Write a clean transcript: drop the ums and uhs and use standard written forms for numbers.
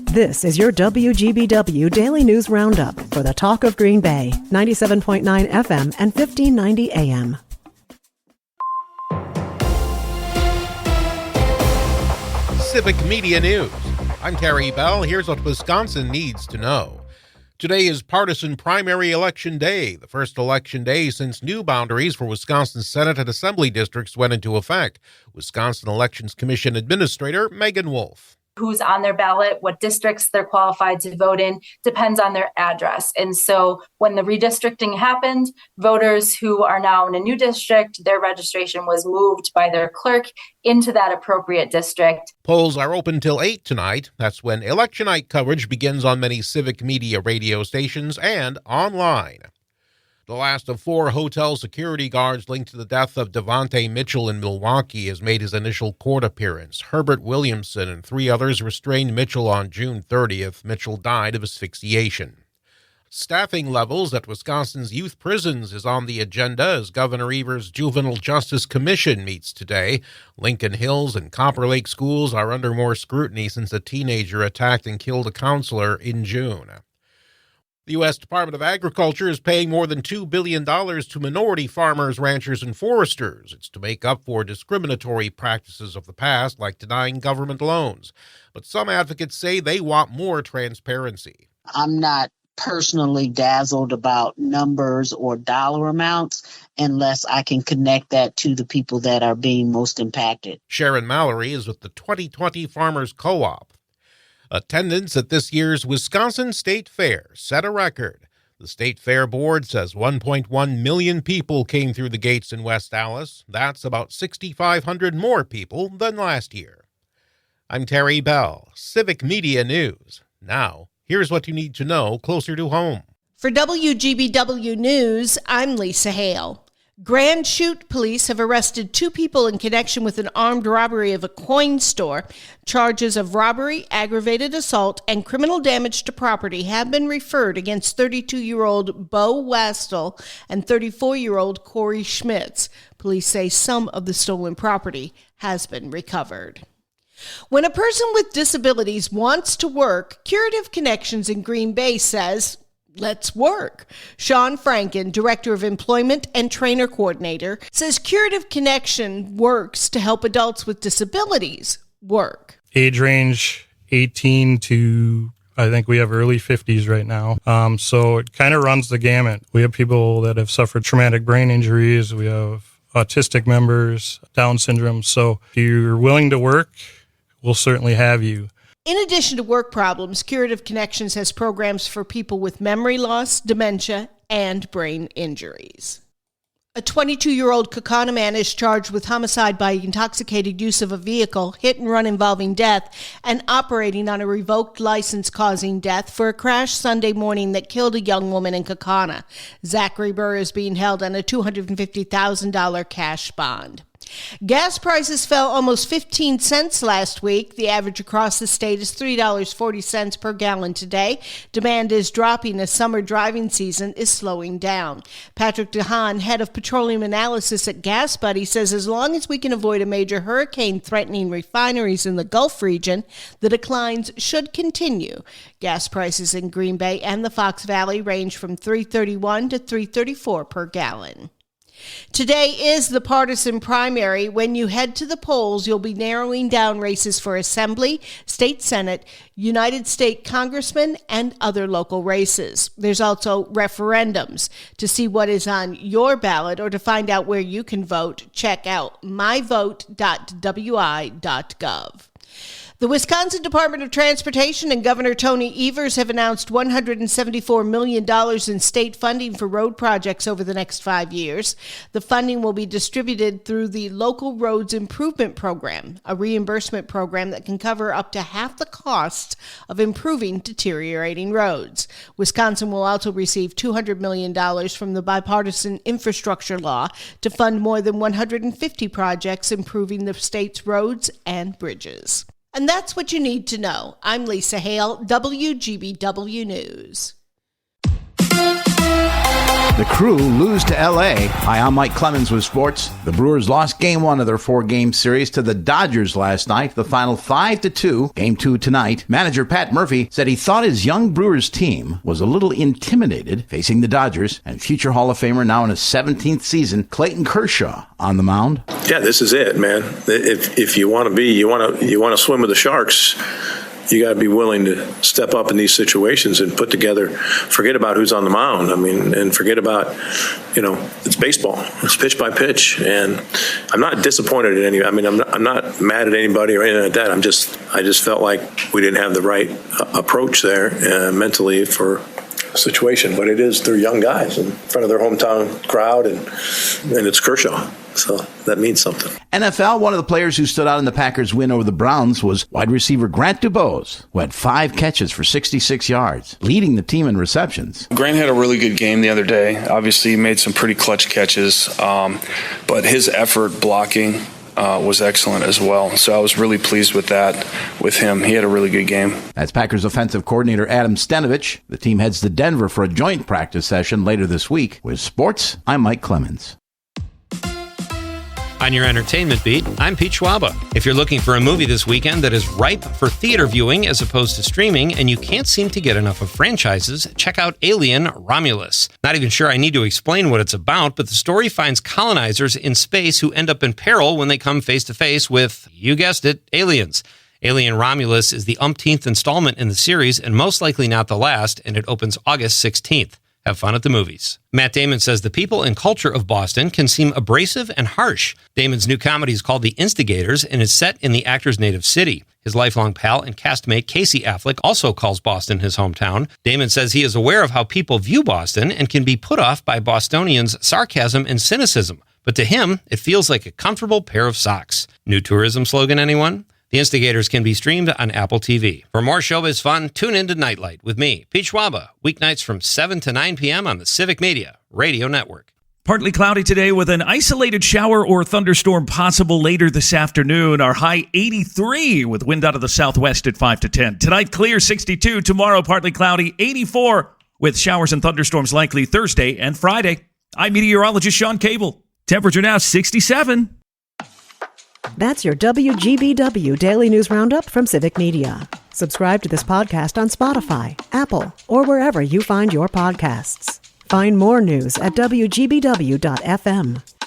This is your WGBW Daily News Roundup for the Talk of Green Bay, 97.9 FM and 1590 AM. Civic Media News. I'm Terry Bell. Here's what Wisconsin needs to know. Today is partisan primary election day, the first election day since new boundaries for Wisconsin Senate and Assembly districts went into effect. Wisconsin Elections Commission Administrator Megan Wolf. Who's on their ballot, what districts they're qualified to vote in, depends on their address. And so when the redistricting happened, voters who are now in a new district, their registration was moved by their clerk into that appropriate district. Polls are open till 8 tonight. That's when election night coverage begins on many civic media radio stations and online. The last of 4 hotel security guards linked to the death of Devontae Mitchell in Milwaukee has made his initial court appearance. Herbert Williamson and 3 others restrained Mitchell on June 30th. Mitchell died of asphyxiation. Staffing levels at Wisconsin's youth prisons is on the agenda as Governor Evers' Juvenile Justice Commission meets today. Lincoln Hills and Copper Lake schools are under more scrutiny since a teenager attacked and killed a counselor in June. The U.S. Department of Agriculture is paying more than $2 billion to minority farmers, ranchers, and foresters. It's to make up for discriminatory practices of the past, like denying government loans. But some advocates say they want more transparency. I'm not personally dazzled about numbers or dollar amounts unless I can connect that to the people that are being most impacted. Sharon Mallory is with the 2020 Farmers Co-op. Attendance at this year's Wisconsin State Fair set a record. The State Fair Board says 1.1 million people came through the gates in West Allis. That's about 6,500 more people than last year. I'm Terry Bell, Civic Media News. Now, here's what you need to know closer to home. For WGBW News, I'm Lisa Hale. Grand Chute police have arrested 2 people in connection with an armed robbery of a coin store. Charges of robbery, aggravated assault, and criminal damage to property have been referred against 32-year-old Bo Wastel and 34-year-old Corey Schmitz. Police say some of the stolen property has been recovered. When a person with disabilities wants to work, Curative Connections in Green Bay says, let's work. Sean Franken, Director of Employment and Trainer Coordinator, says Curative Connection works to help adults with disabilities work. Age range 18 to, I think we have early 50s right now. So it kind of runs the gamut. We have people that have suffered traumatic brain injuries. We have autistic members, Down syndrome. So if you're willing to work, we'll certainly have you. In addition to work problems, Curative Connections has programs for people with memory loss, dementia, and brain injuries. A 22-year-old Kaukauna man is charged with homicide by intoxicated use of a vehicle, hit and run involving death, and operating on a revoked license causing death for a crash Sunday morning that killed a young woman in Kaukauna. Zachary Burr is being held on a $250,000 cash bond. Gas prices fell almost 15 cents last week. The average across the state is $3.40 per gallon today. Demand is dropping as summer driving season is slowing down. Patrick DeHaan, head of petroleum analysis at Gas Buddy, says as long as we can avoid a major hurricane threatening refineries in the Gulf region, the declines should continue. Gas prices in Green Bay and the Fox Valley range from $3.31 to $3.34 per gallon. Today is the partisan primary. When you head to the polls, you'll be narrowing down races for Assembly, State Senate, United States Congressman, and other local races. There's also referendums. To see what is on your ballot or to find out where you can vote, check out myvote.wi.gov. The Wisconsin Department of Transportation and Governor Tony Evers have announced $174 million in state funding for road projects over the next 5 years. The funding will be distributed through the Local Roads Improvement Program, a reimbursement program that can cover up to half the cost of improving deteriorating roads. Wisconsin will also receive $200 million from the bipartisan infrastructure law to fund more than 150 projects improving the state's roads and bridges. And that's what you need to know. I'm Lisa Hale, WGBW News. The Crew lose to L.A. Hi, I'm Mike Clemens with sports. The Brewers lost Game 1 of their 4-game series to the Dodgers last night. The final 5-2. Game 2 tonight. Manager Pat Murphy said he thought his young Brewers team was a little intimidated facing the Dodgers, and future Hall of Famer now in his 17th season, Clayton Kershaw, on the mound. Yeah, this is it, man. If you want to swim with the Sharks, you got to be willing to step up in these situations and put together, forget about who's on the mound. I mean, and forget about, it's baseball. It's pitch by pitch. And I'm not disappointed in any, I'm not mad at anybody or anything like that. I just felt like we didn't have the right approach there mentally for situation. But they're young guys in front of their hometown crowd, and it's Kershaw. So that means something. NFL, one of the players who stood out in the Packers' win over the Browns was wide receiver Grant Dubose, who had 5 catches for 66 yards, leading the team in receptions. Grant had a really good game the other day. Obviously, he made some pretty clutch catches, but his effort blocking was excellent as well. So I was really pleased with that with him. He had a really good game. That's Packers offensive coordinator Adam Stenovich. The team heads to Denver for a joint practice session later this week. With sports, I'm Mike Clemens. On your entertainment beat, I'm Pete Schwaba. If you're looking for a movie this weekend that is ripe for theater viewing as opposed to streaming, and you can't seem to get enough of franchises, check out Alien: Romulus. Not even sure I need to explain what it's about, but the story finds colonizers in space who end up in peril when they come face to face with, you guessed it, aliens. Alien: Romulus is the umpteenth installment in the series, and most likely not the last, and it opens August 16th. Have fun at the movies. Matt Damon says the people and culture of Boston can seem abrasive and harsh. Damon's new comedy is called The Instigators and is set in the actor's native city. His lifelong pal and castmate Casey Affleck also calls Boston his hometown. Damon says he is aware of how people view Boston and can be put off by Bostonians' sarcasm and cynicism. But to him, it feels like a comfortable pair of socks. New tourism slogan, anyone? The Instigators can be streamed on Apple TV. For more showbiz fun, tune in to Nightlight with me, Pete Schwaba, weeknights from 7 to 9 p.m. on the Civic Media Radio Network. Partly cloudy today with an isolated shower or thunderstorm possible later this afternoon. Our high 83 with wind out of the southwest at 5 to 10. Tonight, clear 62. Tomorrow, partly cloudy 84 with showers and thunderstorms likely Thursday and Friday. I'm meteorologist Sean Cable. Temperature now 67. That's your WGBW Daily News Roundup from Civic Media. Subscribe to this podcast on Spotify, Apple, or wherever you find your podcasts. Find more news at WGBW.FM.